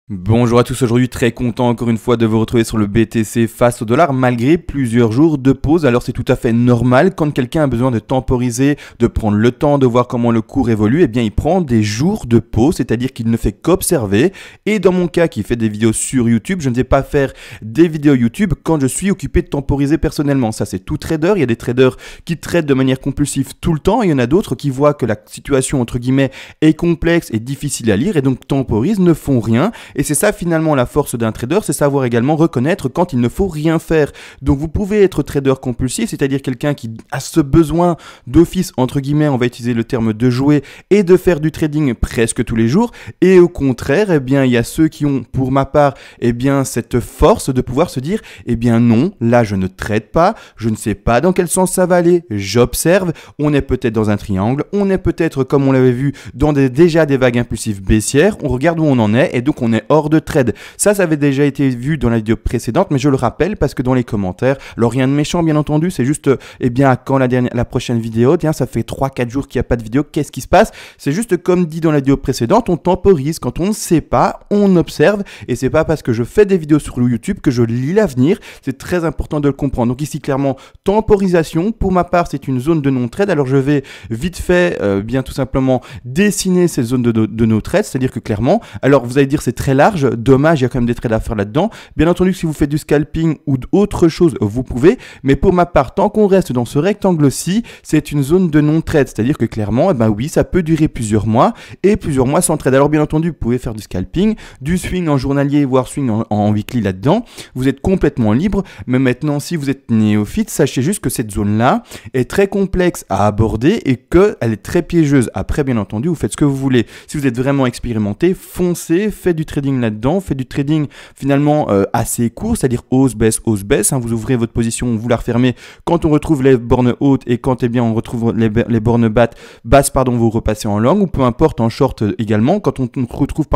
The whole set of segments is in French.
Bonjour à tous, aujourd'hui très content encore une fois de vous retrouver sur le BTC face au dollar malgré plusieurs jours de pause. Alors c'est tout à fait normal quand quelqu'un a besoin de temporiser, de prendre le temps de voir comment le cours évolue, eh bien il prend des jours de pause, c'est-à-dire qu'il ne fait qu'observer. Et dans mon cas qui fait des vidéos sur YouTube, je ne vais pas faire des vidéos YouTube quand je suis occupé de temporiser personnellement. Ça c'est tout trader, il y a des traders qui traitent de manière compulsive tout le temps, et il y en a d'autres qui voient que la situation entre guillemets est complexe et difficile à lire et donc temporisent, ne font rien. Et c'est ça finalement la force d'un trader, c'est savoir également reconnaître quand il ne faut rien faire. Donc vous pouvez être trader compulsif, c'est-à-dire quelqu'un qui a ce besoin d'office, entre guillemets, on va utiliser le terme de jouer et de faire du trading presque tous les jours. Et au contraire, eh bien, il y a ceux qui ont, pour ma part, eh bien, cette force de pouvoir se dire, eh bien non, là je ne trade pas, je ne sais pas dans quel sens ça va aller, j'observe, on est peut-être dans un triangle, on est peut-être, comme on l'avait vu, dans déjà des vagues impulsives baissières, on regarde où on en est et donc on est hors de trade. Ça avait déjà été vu dans la vidéo précédente, mais je le rappelle parce que dans les commentaires, alors rien de méchant bien entendu, c'est juste, eh bien, à quand la prochaine vidéo? Tiens, ça fait 3-4 jours qu'il n'y a pas de vidéo, qu'est-ce qui se passe? C'est juste comme dit dans la vidéo précédente, on temporise. Quand on ne sait pas, on observe, et c'est pas parce que je fais des vidéos sur YouTube que je lis l'avenir. C'est très important de le comprendre. Donc ici, clairement, temporisation. Pour ma part, c'est une zone de non-trade. Alors je vais vite fait, bien tout simplement, dessiner ces zones de no-trade, c'est-à-dire que clairement, alors vous allez dire c'est très large, dommage, il y a quand même des trades à faire là-dedans. Bien entendu, si vous faites du scalping ou d'autres choses, vous pouvez. Mais pour ma part, tant qu'on reste dans ce rectangle-ci, c'est une zone de non-trade. C'est-à-dire que clairement, eh ben oui, ça peut durer plusieurs mois et plusieurs mois sans trade. Alors bien entendu, vous pouvez faire du scalping, du swing en journalier, voire swing en weekly là-dedans. Vous êtes complètement libre. Mais maintenant, si vous êtes néophyte, sachez juste que cette zone-là est très complexe à aborder et qu'elle est très piégeuse. Après, bien entendu, vous faites ce que vous voulez. Si vous êtes vraiment expérimenté, foncez, faites du trading là-dedans, faites du trading finalement assez court, c'est-à-dire hausse, baisse, hein, vous ouvrez votre position, vous la refermez quand on retrouve les bornes hautes et quand eh bien, on retrouve les bornes basses, vous repassez en long ou peu importe en short également. Quand on retrouve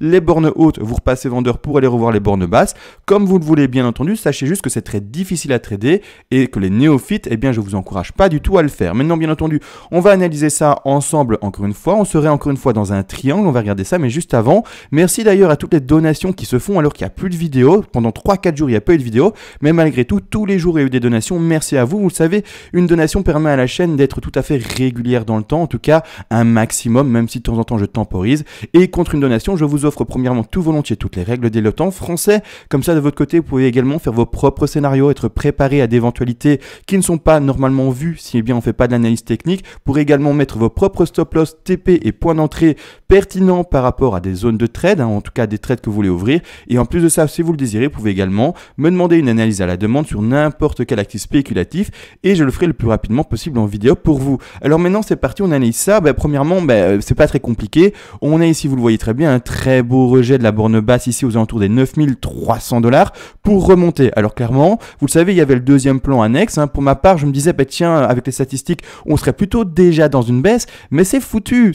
les bornes hautes, vous repassez vendeur pour aller revoir les bornes basses. Comme vous le voulez bien entendu, sachez juste que c'est très difficile à trader et que les néophytes, eh bien je vous encourage pas du tout à le faire. Maintenant bien entendu, on va analyser ça ensemble encore une fois. On serait encore une fois dans un triangle, on va regarder ça, mais juste avant, merci d'ailleurs à toutes les donations qui se font alors qu'il n'y a plus de vidéos. Pendant 3-4 jours, il n'y a pas eu de vidéo, mais malgré tout, tous les jours, il y a eu des donations. Merci à vous. Vous le savez, une donation permet à la chaîne d'être tout à fait régulière dans le temps, en tout cas un maximum, même si de temps en temps je temporise. Et contre une donation, je vous offre premièrement tout volontiers toutes les règles des lots en français. Comme ça, de votre côté, vous pouvez également faire vos propres scénarios, être préparé à des éventualités qui ne sont pas normalement vues si bien on ne fait pas de l'analyse technique. Vous pourrez également mettre vos propres stop-loss, TP et points d'entrée pertinents par rapport à des zones de trade, hein, en tout cas des trades que vous voulez ouvrir. Et en plus de ça, si vous le désirez, vous pouvez également me demander une analyse à la demande sur n'importe quel actif spéculatif et je le ferai le plus rapidement possible en vidéo pour vous. Alors maintenant, c'est parti, on analyse ça. Premièrement, c'est pas très compliqué. On a ici, vous le voyez très bien, un très beau rejet de la borne basse ici aux alentours des 9300 $ pour remonter. Alors clairement, vous le savez, il y avait le deuxième plan annexe. Hein. Pour ma part, je me disais, tiens, avec les statistiques, on serait plutôt déjà dans une baisse, mais c'est foutu.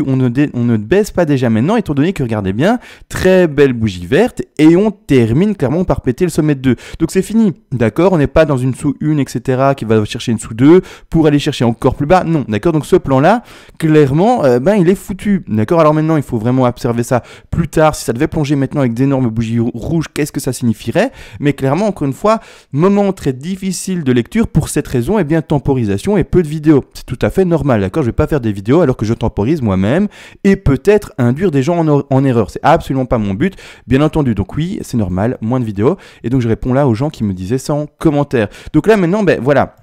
On ne baisse pas déjà maintenant, étant donné que, regardez bien, très belle bougie verte et on termine clairement par péter le sommet de 2. Donc c'est fini, d'accord? On n'est pas dans une sous 1, etc. qui va chercher une sous 2 pour aller chercher encore plus bas. Non, d'accord? Donc ce plan-là, clairement, il est foutu, d'accord? Alors maintenant, il faut vraiment observer ça plus tard. Si ça devait plonger maintenant avec d'énormes bougies rouges, qu'est-ce que ça signifierait? Mais clairement, encore une fois, moment très difficile de lecture pour cette raison, temporisation et peu de vidéos. C'est tout à fait normal, d'accord? Je vais pas faire des vidéos alors que je temporise moi-même et peut-être induire des gens en erreur. C'est absolument pas mon but, bien entendu. Donc oui, c'est normal, moins de vidéos. Et donc je réponds là aux gens qui me disaient ça en commentaire. Donc là maintenant, voilà.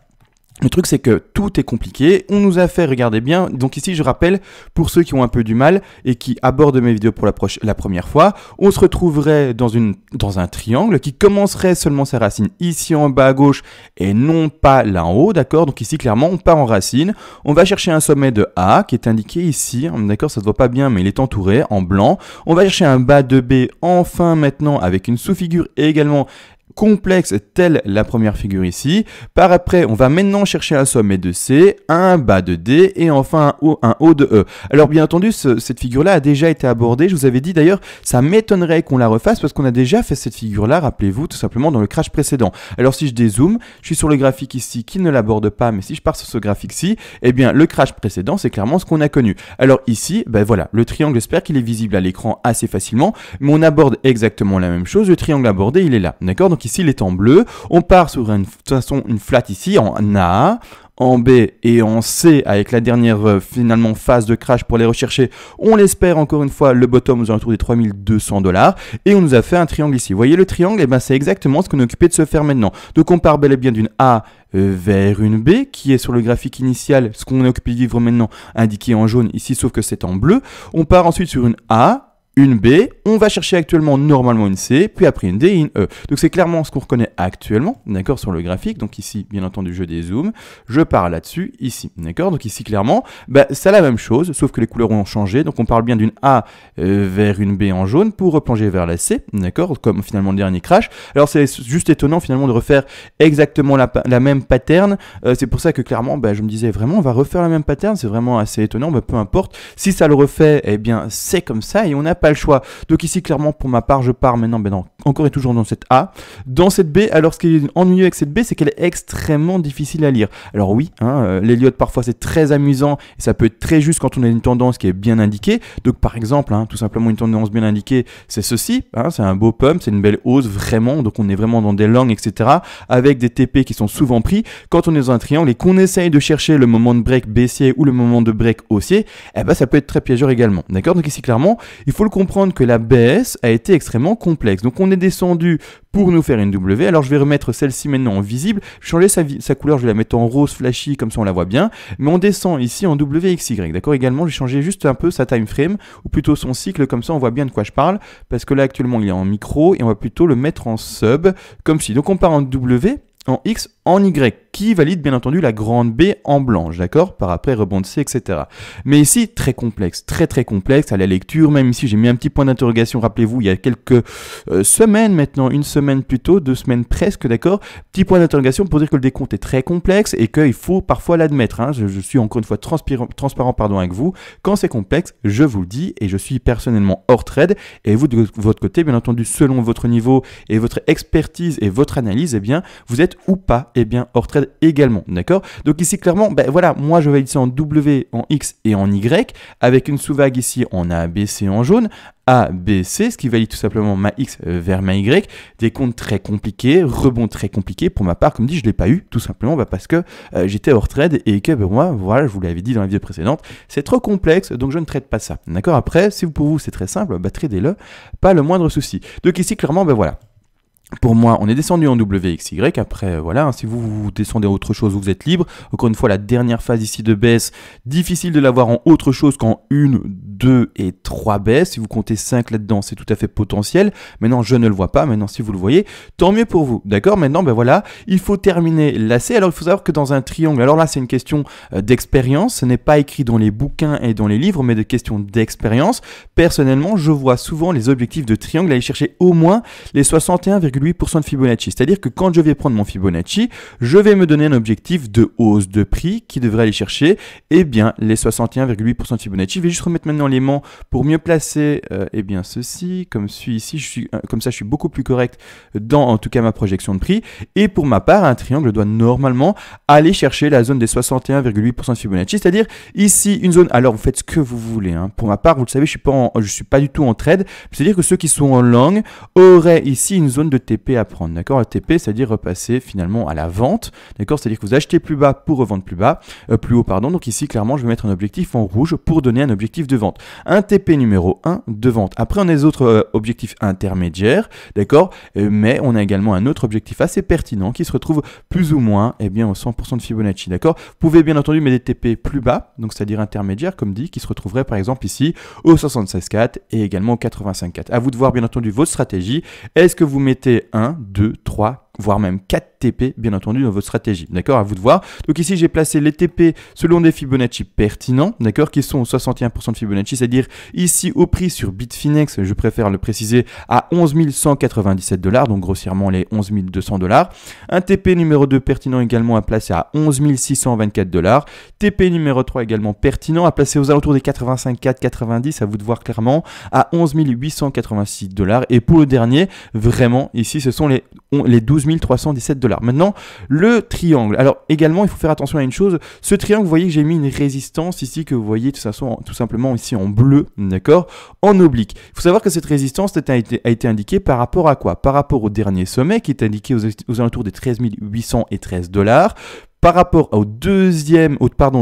Le truc, c'est que tout est compliqué. On nous a fait, regardez bien. Donc ici, je rappelle, pour ceux qui ont un peu du mal et qui abordent mes vidéos pour la première fois, on se retrouverait dans un triangle qui commencerait seulement sa racine ici en bas à gauche et non pas là en haut, d'accord? Donc ici, clairement, on part en racine. On va chercher un sommet de A qui est indiqué ici, d'accord? Ça se voit pas bien, mais il est entouré en blanc. On va chercher un bas de B, enfin maintenant, avec une sous-figure et également complexe telle la première figure ici. Par après, on va maintenant chercher un sommet de C, un bas de D et enfin un haut de E. Alors bien entendu, cette figure-là a déjà été abordée. Je vous avais dit d'ailleurs, ça m'étonnerait qu'on la refasse parce qu'on a déjà fait cette figure-là, rappelez-vous, tout simplement dans le crash précédent. Alors si je dézoome, je suis sur le graphique ici qui ne l'aborde pas, mais si je pars sur ce graphique-ci, eh bien le crash précédent, c'est clairement ce qu'on a connu. Alors ici, ben voilà, le triangle, j'espère qu'il est visible à l'écran assez facilement, mais on aborde exactement la même chose. Le triangle abordé, il est là, d'accord? Donc ici, il est en bleu. On part sur de toute façon une flat ici en A, en B et en C avec la dernière finalement phase de crash pour les rechercher. On l'espère encore une fois, le bottom aux alentours des 3200 $ et on nous a fait un triangle ici. Vous voyez le triangle, et ben c'est exactement ce qu'on est occupé de se faire maintenant. Donc on part bel et bien d'une A vers une B qui est sur le graphique initial, ce qu'on est occupé de vivre maintenant indiqué en jaune ici, sauf que c'est en bleu. On part ensuite sur une A, une B, on va chercher actuellement normalement une C, puis après une D et une E. Donc c'est clairement ce qu'on reconnaît actuellement, d'accord, sur le graphique. Donc ici, bien entendu, je dézoome, je pars là-dessus, ici, d'accord. Donc ici, clairement, bah, c'est la même chose, sauf que les couleurs ont changé. Donc on parle bien d'une A vers une B en jaune pour replonger vers la C, d'accord, comme finalement le dernier crash. Alors c'est juste étonnant finalement de refaire exactement la même pattern. C'est pour ça que clairement, bah, je me disais vraiment, on va refaire la même pattern. C'est vraiment assez étonnant, bah, peu importe. Si ça le refait, eh bien c'est comme ça et on n'a pas le choix. Donc ici, clairement, pour ma part, je pars maintenant, encore et toujours dans cette A. Dans cette B, alors ce qui est ennuyeux avec cette B, c'est qu'elle est extrêmement difficile à lire. Alors oui, hein, l'Elliott, parfois, c'est très amusant et ça peut être très juste quand on a une tendance qui est bien indiquée. Donc par exemple, hein, tout simplement une tendance bien indiquée, c'est ceci. Hein, c'est un beau pump, c'est une belle hausse, vraiment. Donc on est vraiment dans des longs, etc. Avec des TP qui sont souvent pris. Quand on est dans un triangle et qu'on essaye de chercher le moment de break baissier ou le moment de break haussier, eh ben, ça peut être très piégeur également. D'accord? Donc ici, clairement, il faut le comprendre que la baisse a été extrêmement complexe. Donc on est descendu pour nous faire une W. Alors je vais remettre celle-ci maintenant en visible. Je vais changer sa couleur, je vais la mettre en rose flashy, comme ça on la voit bien. Mais on descend ici en WXY. D'accord? Également, je vais changer juste un peu sa time frame, ou plutôt son cycle, comme ça on voit bien de quoi je parle. Parce que là actuellement il est en micro et on va plutôt le mettre en sub, comme ci. Donc on part en W, en X, en Y, qui valide bien entendu la grande B en blanche, d'accord, par après rebond de C, etc. Mais ici, très complexe, très complexe à la lecture, même ici j'ai mis un petit point d'interrogation, rappelez-vous, il y a quelques semaines maintenant, une semaine plutôt, 2 semaines presque, d'accord, petit point d'interrogation pour dire que le décompte est très complexe et qu'il faut parfois l'admettre, hein. Je suis encore une fois transparent avec vous, quand c'est complexe, je vous le dis, et je suis personnellement hors trade, et vous de votre côté, bien entendu, selon votre niveau et votre expertise et votre analyse, eh bien, vous êtes ou pas, eh bien, hors trade également, d'accord? Donc ici, clairement, ben voilà, moi je valide ça en W, en X et en Y, avec une sous-vague ici en A, B, C en jaune, A, B, C, ce qui valide tout simplement ma X vers ma Y, des comptes très compliqués, rebonds très compliqués, pour ma part, comme dit, je ne l'ai pas eu, tout simplement parce que j'étais hors trade et que ben, moi, voilà, je vous l'avais dit dans la vidéo précédente, c'est trop complexe, donc je ne trade pas ça, d'accord? Après, si pour vous c'est très simple, bah, tradez-le, pas le moindre souci. Donc ici, clairement, ben voilà. Pour moi, on est descendu en WXY. Après, voilà, hein, si vous descendez à autre chose, vous êtes libre. Encore une fois, la dernière phase ici de baisse, difficile de l'avoir en autre chose qu'en 1, 2 et 3 baisses. Si vous comptez 5 là-dedans, c'est tout à fait potentiel. Maintenant, je ne le vois pas. Maintenant, si vous le voyez, tant mieux pour vous. D'accord? Maintenant, ben voilà, il faut terminer l'AC. Alors, il faut savoir que dans un triangle, alors là, c'est une question d'expérience. Ce n'est pas écrit dans les bouquins et dans les livres, mais des questions d'expérience. Personnellement, je vois souvent les objectifs de triangle aller chercher au moins les 61,8% de Fibonacci. C'est-à-dire que quand je vais prendre mon Fibonacci, je vais me donner un objectif de hausse de prix qui devrait aller chercher eh bien, les 61,8% de Fibonacci. Je vais juste remettre maintenant l'aimant pour mieux placer eh bien, ceci. Comme celui ici, comme ça, je suis beaucoup plus correct dans, en tout cas, ma projection de prix. Et pour ma part, un triangle doit normalement aller chercher la zone des 61,8% de Fibonacci. C'est-à-dire ici, une zone... Alors, vous faites ce que vous voulez. Hein. Pour ma part, vous le savez, je ne suis pas du tout en trade. C'est-à-dire que ceux qui sont en long auraient ici une zone de TP à prendre, d'accord? Le TP, c'est-à-dire repasser finalement à la vente, d'accord? C'est-à-dire que vous achetez plus bas pour revendre plus haut, pardon. Donc ici, clairement, je vais mettre un objectif en rouge pour donner un objectif de vente. Un TP numéro 1 de vente. Après, on a les autres objectifs intermédiaires, d'accord? Mais on a également un autre objectif assez pertinent qui se retrouve plus ou moins, eh bien, au 100% de Fibonacci, d'accord? Vous pouvez bien entendu mettre des TP plus bas, donc c'est-à-dire intermédiaires, comme dit, qui se retrouverait par exemple ici au 76,4 et également au 85,4. À vous de voir bien entendu votre stratégie. Est-ce que vous mettez 1, 2, 3, voire même 4 TP, bien entendu, dans votre stratégie. D'accord, à vous de voir. Donc ici, j'ai placé les TP selon des Fibonacci pertinents, d'accord, qui sont 61% de Fibonacci, c'est-à-dire ici au prix sur Bitfinex, je préfère le préciser, à 11 197 $, donc grossièrement les 11 200 $. Un TP numéro 2 pertinent également à placer à 11 624 $. TP numéro 3 également pertinent à placer aux alentours des 85,4-90, à vous de voir clairement, à 11 886 $. Et pour le dernier, vraiment, ici, ce sont les 12 317 $. Maintenant, le triangle. Alors, également, il faut faire attention à une chose. Ce triangle, vous voyez que j'ai mis une résistance ici, que vous voyez de toute façon, tout simplement ici en bleu, d'accord, en oblique. Il faut savoir que cette résistance a été indiquée par rapport à quoi? Par rapport au dernier sommet, qui est indiqué aux alentours des 13 813 $. Par rapport au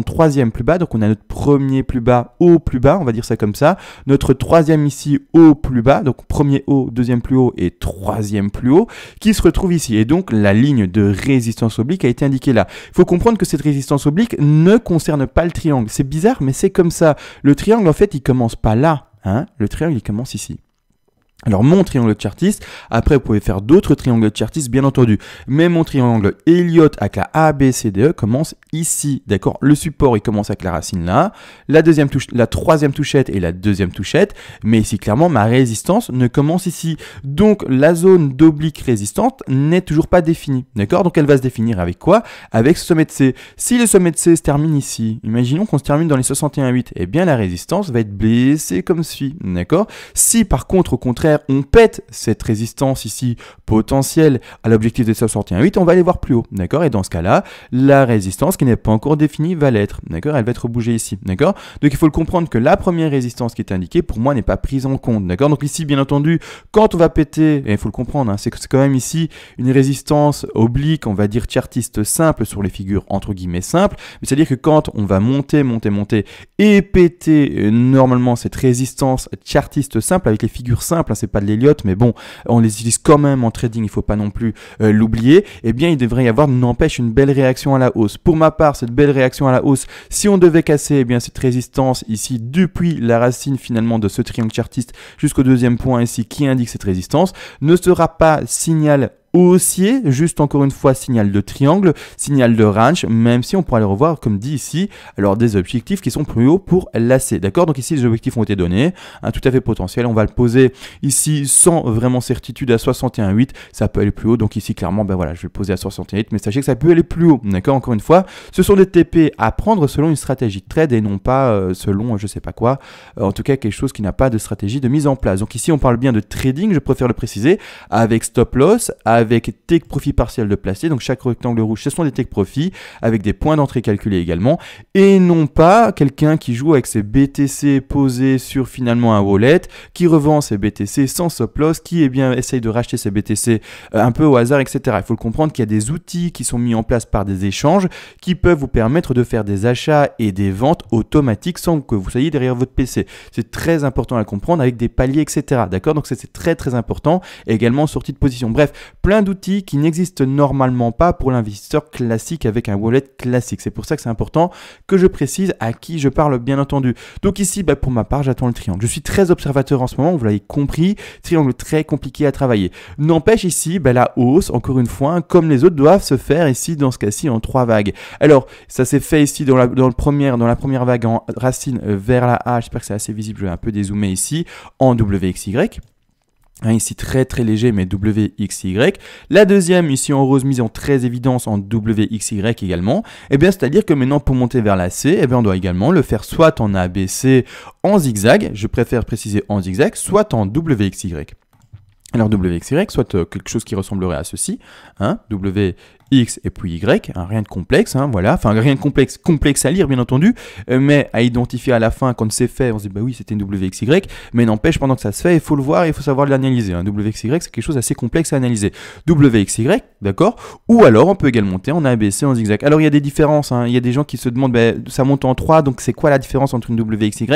troisième plus bas, donc on a notre premier plus bas, haut plus bas, on va dire ça comme ça. Notre troisième ici, haut plus bas, donc premier haut, deuxième plus haut et troisième plus haut, qui se retrouve ici. Et donc la ligne de résistance oblique a été indiquée là. Il faut comprendre que cette résistance oblique ne concerne pas le triangle. C'est bizarre, mais c'est comme ça. Le triangle, en fait, il commence pas là, hein. Le triangle, il commence ici. Alors mon triangle chartiste, après vous pouvez faire d'autres triangles chartistes bien entendu, mais mon triangle Elliott avec la ABCDE commence ici, d'accord? Le support il commence avec la racine là, la troisième touchette et la deuxième touchette, mais ici clairement ma résistance ne commence ici. Donc la zone d'oblique résistante n'est toujours pas définie, d'accord? Donc elle va se définir avec quoi? Avec ce sommet de C. Si le sommet de C se termine ici, imaginons qu'on se termine dans les 61,8, eh bien la résistance va être baissée comme suit, d'accord? Si par contre au contraire on pète cette résistance ici potentielle à l'objectif des 61,8, on va aller voir plus haut, d'accord? Et dans ce cas-là, la résistance qui n'est pas encore définie va l'être, d'accord? Elle va être bougée ici, d'accord? Donc il faut le comprendre que la première résistance qui est indiquée, pour moi, n'est pas prise en compte, d'accord? Donc ici, bien entendu, quand on va péter, et il faut le comprendre, hein, c'est quand même ici une résistance oblique, on va dire chartiste simple sur les figures entre guillemets simples, mais c'est-à-dire que quand on va monter et péter normalement cette résistance chartiste simple avec les figures simples, hein, c'est pas de l'Elliott, mais bon, on les utilise quand même en trading, il faut pas non plus l'oublier, eh bien il devrait y avoir, n'empêche, une belle réaction à la hausse. Pour ma part, cette belle réaction à la hausse, si on devait casser eh bien cette résistance ici depuis la racine finalement de ce triangle chartiste jusqu'au deuxième point ici qui indique cette résistance, ne sera pas signal haussier, juste encore une fois signal de triangle, signal de range, même si on pourra le revoir comme dit ici, alors des objectifs qui sont plus hauts pour l'AC, d'accord? Donc ici les objectifs ont été donnés, tout à fait potentiel, on va le poser ici sans vraiment certitude à 61,8, ça peut aller plus haut, donc ici clairement, ben voilà, je vais le poser à 61,8, mais sachez que ça peut aller plus haut, d'accord? Encore une fois, ce sont des TP à prendre selon une stratégie de trade et non pas selon je sais pas quoi, en tout cas quelque chose qui n'a pas de stratégie de mise en place. Donc ici on parle bien de trading, je préfère le préciser, avec stop loss, avec take profit partiel de placer, donc chaque rectangle rouge ce sont des take profit avec des points d'entrée calculés également, et non pas quelqu'un qui joue avec ses BTC posés sur finalement un wallet, qui revend ses BTC sans stop loss, qui essaye de racheter ses BTC un peu au hasard, etc. Il faut le comprendre qu'il y a des outils qui sont mis en place par des échanges qui peuvent vous permettre de faire des achats et des ventes automatiques sans que vous soyez derrière votre PC. C'est très important à comprendre avec des paliers, etc. D'accord? Donc c'est très très important, et également sortie de position. Bref, plein d'outils qui n'existent normalement pas pour l'investisseur classique avec un wallet classique. C'est pour ça que c'est important que je précise à qui je parle bien entendu. Donc ici, pour ma part, j'attends le triangle. Je suis très observateur en ce moment, vous l'avez compris, triangle très compliqué à travailler. N'empêche ici, la hausse, encore une fois, comme les autres, doivent se faire ici, dans ce cas-ci, en 3 vagues. Alors, ça s'est fait ici dans la première vague en racine vers la A, j'espère que c'est assez visible, je vais un peu dézoomer ici, en WXY. Ici très très léger mais WXY. La deuxième ici en rose mise en très évidence en WXY également. Et bien c'est-à-dire que maintenant pour monter vers la C, on doit également le faire soit en ABC en zigzag, je préfère préciser en zigzag, soit en WXY. Alors WXY, soit quelque chose qui ressemblerait à ceci, X et puis Y, rien de complexe, voilà, enfin rien de complexe à lire bien entendu, mais à identifier à la fin quand c'est fait, on se dit oui c'était une WXY, mais n'empêche pendant que ça se fait, il faut le voir et il faut savoir l'analyser. WXY c'est quelque chose d'assez complexe à analyser. WXY, d'accord, ou alors on peut également monter en ABC en zigzag. Alors il y a des différences, il y a des gens qui se demandent, ça monte en 3, donc c'est quoi la différence entre une WXY?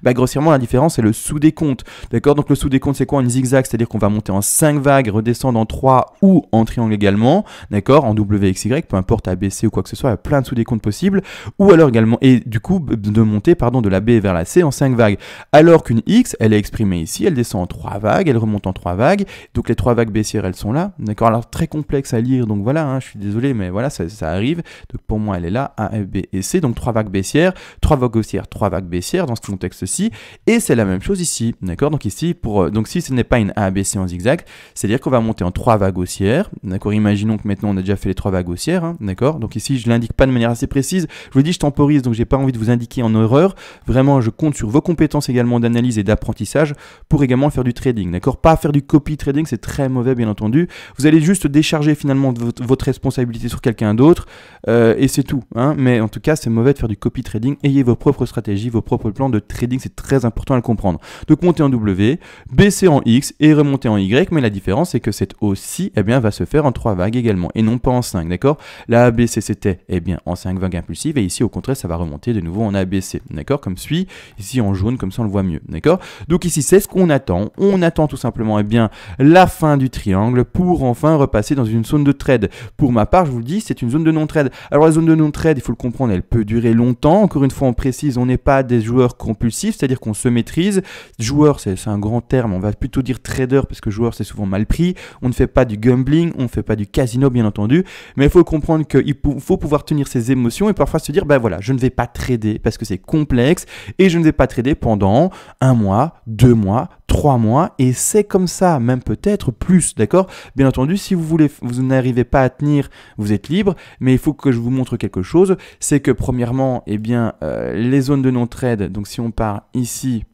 Grossièrement la différence c'est le sous-décompte, d'accord, donc le sous-décompte c'est quoi? Une zigzag, c'est-à-dire qu'on va monter en 5 vagues, redescendre en 3 ou en triangle également, d'accord, en WXY, peu importe ABC ou quoi que ce soit, il y a plein de sous-décomptes possibles, ou alors également, et du coup, de monter de la B vers la C en 5 vagues. Alors qu'une X, elle est exprimée ici, elle descend en 3 vagues, elle remonte en 3 vagues, donc les 3 vagues baissières, elles sont là, d'accord? Alors très complexe à lire, donc voilà, hein, je suis désolé, mais voilà, ça arrive. Donc pour moi, elle est là, A, B et C, donc 3 vagues baissières, 3 vagues haussières, 3 vagues baissières dans ce contexte-ci, et c'est la même chose ici, d'accord? Donc ici, donc si ce n'est pas une ABC en zigzag, c'est-à-dire qu'on va monter en 3 vagues haussières, d'accord? Imaginons que maintenant on a déjà fait les 3 vagues haussières, hein, d'accord? Donc ici, je l'indique pas de manière assez précise, je vous dis, je temporise, donc j'ai pas envie de vous indiquer en erreur, vraiment, je compte sur vos compétences également d'analyse et d'apprentissage pour également faire du trading, d'accord? Pas faire du copy trading, c'est très mauvais, bien entendu. Vous allez juste décharger finalement votre responsabilité sur quelqu'un d'autre, et c'est tout, hein? Mais en tout cas, c'est mauvais de faire du copy trading. Ayez vos propres stratégies, vos propres plans de trading, c'est très important à le comprendre. Donc monter en W, baisser en X et remonter en Y, mais la différence c'est que cette hausse-ci, eh bien, va se faire en 3 vagues également, et non pas en 5, d'accord? La ABC c'était, eh bien, en 5 vagues impulsives, et ici au contraire, ça va remonter de nouveau en ABC, d'accord? Comme suit, ici en jaune, comme ça on le voit mieux, d'accord? Donc ici, c'est ce qu'on attend. On attend tout simplement, eh bien, la fin du triangle pour enfin repasser dans une zone de trade. Pour ma part, je vous le dis, c'est une zone de non-trade. Alors la zone de non-trade, il faut le comprendre, elle peut durer longtemps. Encore une fois, on précise, on n'est pas des joueurs compulsifs, c'est-à-dire qu'on se maîtrise. Joueur, c'est un grand terme, on va plutôt dire trader parce que joueur, c'est souvent mal pris. On ne fait pas du gambling, on ne fait pas du casino, bien entendu. Mais il faut comprendre qu'il faut pouvoir tenir ses émotions et parfois se dire, ben voilà, je ne vais pas trader parce que c'est complexe et je ne vais pas trader pendant 1 mois, 2 mois, 3 mois, et c'est comme ça, même peut-être plus, d'accord? Bien entendu, si vous n'arrivez pas à tenir, vous êtes libre, mais il faut que je vous montre quelque chose, c'est que premièrement, eh bien, les zones de non-trade, donc si on part ici,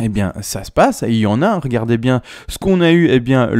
eh bien, ça se passe, il y en a, regardez bien ce qu'on a eu, eh bien,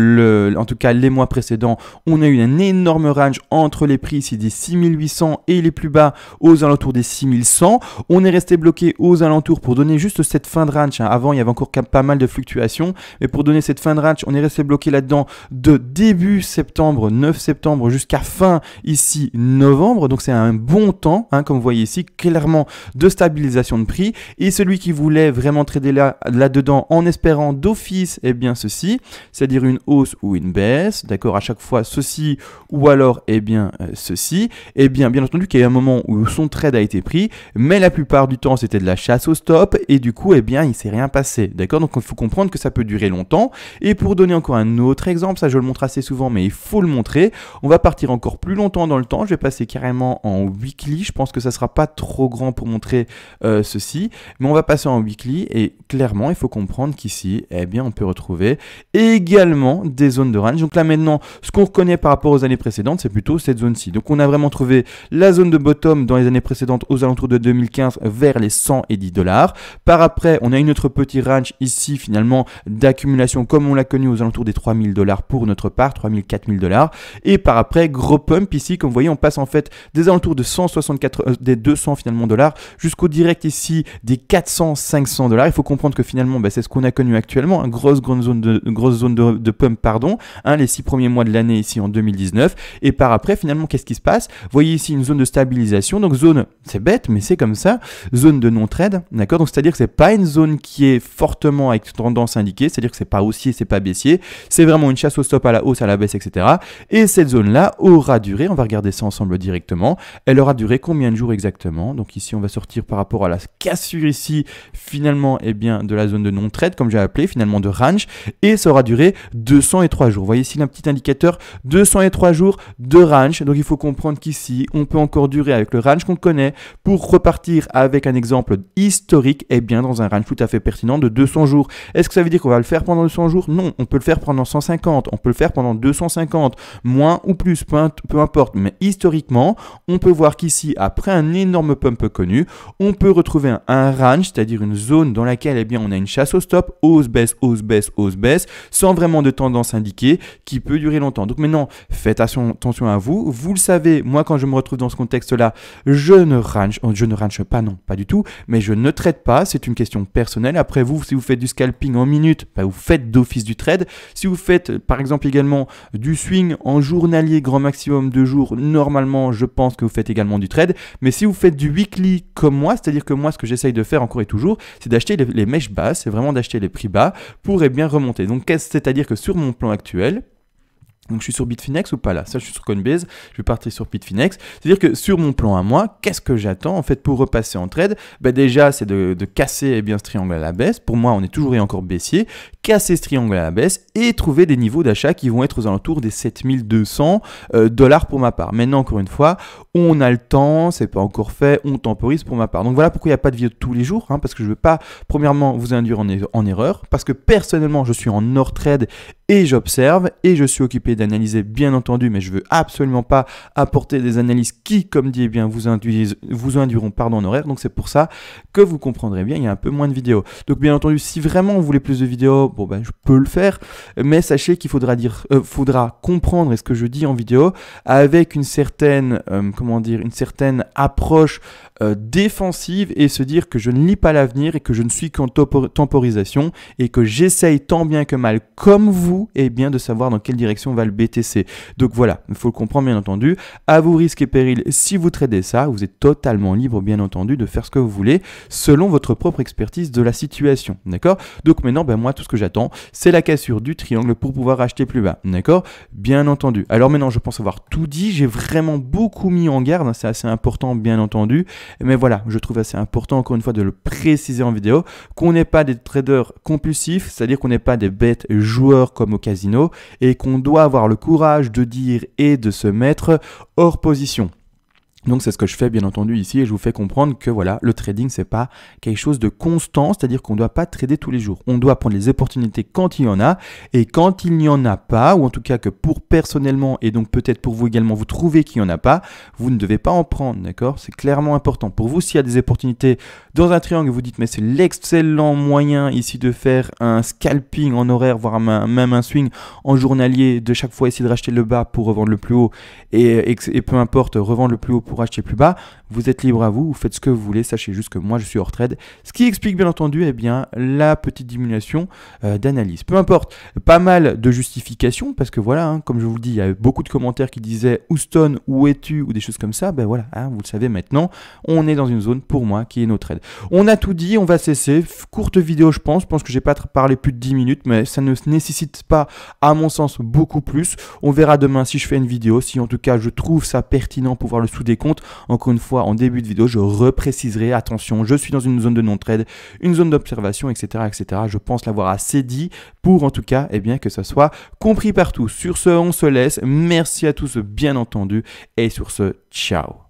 en tout cas, les mois précédents, on a eu un énorme range entre les prix ici des 6800 et les plus bas aux alentours des 6100. On est resté bloqué aux alentours pour donner juste cette fin de range, hein. Avant, il y avait encore pas mal de fluctuations, mais pour donner cette fin de range, on est resté bloqué là-dedans de début septembre, 9 septembre, jusqu'à fin ici novembre. Donc, c'est un bon temps, hein, comme vous voyez ici, clairement de stabilisation de prix. Et celui qui voulait vraiment trader là-dedans en espérant d'office, eh bien ceci, c'est-à-dire une hausse ou une baisse, d'accord, à chaque fois ceci ou alors eh bien ceci, eh bien entendu qu'il y a eu un moment où son trade a été pris, mais la plupart du temps c'était de la chasse au stop et du coup eh bien il s'est rien passé, d'accord? Donc il faut comprendre que ça peut durer longtemps. Et pour donner encore un autre exemple, ça je le montre assez souvent mais il faut le montrer, on va partir encore plus longtemps dans le temps, je vais passer carrément en weekly, je pense que ça sera pas trop grand pour montrer ceci, mais on va passer en weekly et clairement il faut comprendre qu'ici, eh bien, on peut retrouver également des zones de range. Donc là maintenant, ce qu'on reconnaît par rapport aux années précédentes, c'est plutôt cette zone-ci. Donc on a vraiment trouvé la zone de bottom dans les années précédentes aux alentours de 2015 vers les 110 $. Par après, on a une autre petite range ici finalement d'accumulation comme on l'a connu aux alentours des 3000 $ pour notre part, 3000, 4000 $. Et par après, gros pump ici, comme vous voyez, on passe en fait des alentours de 164, des 200 finalement dollars jusqu'au direct ici des 400, 500 $. Il faut comprendre que finalement, c'est ce qu'on a connu actuellement, une grosse zone de pump, pardon, hein, les 6 premiers mois de l'année ici en 2019. Et par après, finalement, qu'est-ce qui se passe? Vous voyez ici une zone de stabilisation, donc zone, c'est bête, mais c'est comme ça, zone de non-trade, d'accord? Donc c'est-à-dire que c'est pas une zone qui est fortement avec tendance indiquée, c'est-à-dire que c'est pas haussier, c'est pas baissier, c'est vraiment une chasse au stop à la hausse, à la baisse, etc. Et cette zone-là aura duré, on va regarder ça ensemble directement, elle aura duré combien de jours exactement? Donc ici, on va sortir par rapport à la cassure ici, finalement, eh bien, de la zone de non-trade, comme j'ai appelé, finalement de range, et ça aura duré 203 jours. Vous voyez ici un petit indicateur, 203 jours de range, donc il faut comprendre qu'ici, on peut encore durer avec le range qu'on connaît pour repartir avec un exemple historique, et bien dans un range tout à fait pertinent de 200 jours. Est-ce que ça veut dire qu'on va le faire pendant 200 jours? Non, on peut le faire pendant 150, on peut le faire pendant 250, moins ou plus, peu importe, mais historiquement, on peut voir qu'ici, après un énorme pump connu, on peut retrouver un range, c'est-à-dire une zone dans laquelle, eh bien, on a une chasse au stop, hausse, baisse, hausse, baisse, hausse, baisse, sans vraiment de tendance indiquée, qui peut durer longtemps. Donc maintenant, faites attention à vous. Vous le savez, moi, quand je me retrouve dans ce contexte-là, je ne range pas, non, pas du tout, mais je ne trade pas, c'est une question personnelle. Après vous, si vous faites du scalping en minutes, vous faites d'office du trade. Si vous faites, par exemple, également du swing en journalier, grand maximum 2 jours, normalement, je pense que vous faites également du trade. Mais si vous faites du weekly comme moi, c'est-à-dire que moi, ce que j'essaye de faire encore et toujours, c'est d'acheter les mèches basses, c'est vraiment d'acheter les prix bas pour bien remonter. Donc, c'est-à-dire que sur mon plan actuel, Donc je suis sur Bitfinex ou pas là? Ça, je suis sur Coinbase, je vais partir sur Bitfinex. C'est-à-dire que sur mon plan à moi, qu'est-ce que j'attends en fait pour repasser en trade? Déjà, c'est de casser ce triangle à la baisse. Pour moi, on est toujours et encore baissier. Casser ce triangle à la baisse et trouver des niveaux d'achat qui vont être aux alentours des 7200 $ pour ma part. Maintenant, encore une fois, on a le temps, c'est pas encore fait, on temporise pour ma part. Donc voilà pourquoi il n'y a pas de vidéo tous les jours, parce que je veux pas, premièrement, vous induire en erreur, parce que personnellement, je suis en hors trade et j'observe et je suis occupé d'analyser bien entendu, mais je veux absolument pas apporter des analyses qui, comme dit, vous induiront en horaire. Donc c'est pour ça que vous comprendrez bien, il y a un peu moins de vidéos. Donc bien entendu, si vraiment vous voulez plus de vidéos, je peux le faire, mais sachez qu'il faudra comprendre ce que je dis en vidéo avec une certaine, une certaine approche défensive et se dire que je ne lis pas l'avenir et que je ne suis qu'en temporisation et que j'essaye tant bien que mal comme vous de savoir dans quelle direction va le BTC. Donc voilà, il faut le comprendre bien entendu. À vos risques et périls, si vous tradez ça, vous êtes totalement libre bien entendu de faire ce que vous voulez selon votre propre expertise de la situation. D'accord? Donc maintenant, moi tout ce que j'attends, c'est la cassure du triangle pour pouvoir acheter plus bas. D'accord? Bien entendu. Alors maintenant, je pense avoir tout dit. J'ai vraiment beaucoup mis en garde. C'est assez important bien entendu. Mais voilà, je trouve assez important encore une fois de le préciser en vidéo qu'on n'est pas des traders compulsifs, c'est-à-dire qu'on n'est pas des bêtes joueurs comme au casino et qu'on doit avoir le courage de dire et de se mettre hors position. Donc c'est ce que je fais bien entendu ici et je vous fais comprendre que voilà, le trading c'est pas quelque chose de constant, c'est-à-dire qu'on ne doit pas trader tous les jours. On doit prendre les opportunités quand il y en a et quand il n'y en a pas, ou en tout cas que pour personnellement et donc peut-être pour vous également, vous trouvez qu'il n'y en a pas, vous ne devez pas en prendre, d'accord? C'est clairement important. Pour vous, s'il y a des opportunités dans un triangle, vous dites mais c'est l'excellent moyen ici de faire un scalping en horaire, voire même un swing en journalier, de chaque fois essayer de racheter le bas pour revendre le plus haut et peu importe, revendre le plus haut pour acheter plus bas, vous êtes libre à vous faites ce que vous voulez, sachez juste que moi je suis hors trade, ce qui explique bien entendu la petite diminution d'analyse. Peu importe, pas mal de justifications parce que voilà, comme je vous le dis, il y a beaucoup de commentaires qui disaient Houston, où es-tu ou des choses comme ça, voilà, vous le savez maintenant, on est dans une zone pour moi qui est no trade. On a tout dit, on va cesser, courte vidéo je pense que j'ai pas parlé plus de 10 minutes, mais ça ne nécessite pas à mon sens beaucoup plus. On verra demain si je fais une vidéo, si en tout cas je trouve ça pertinent pour voir le sous-décompte. Encore une fois, en début de vidéo, je repréciserai, attention, je suis dans une zone de non-trade, une zone d'observation, etc., etc. Je pense l'avoir assez dit pour en tout cas, que ça soit compris partout. Sur ce, on se laisse. Merci à tous, bien entendu. Et sur ce, ciao.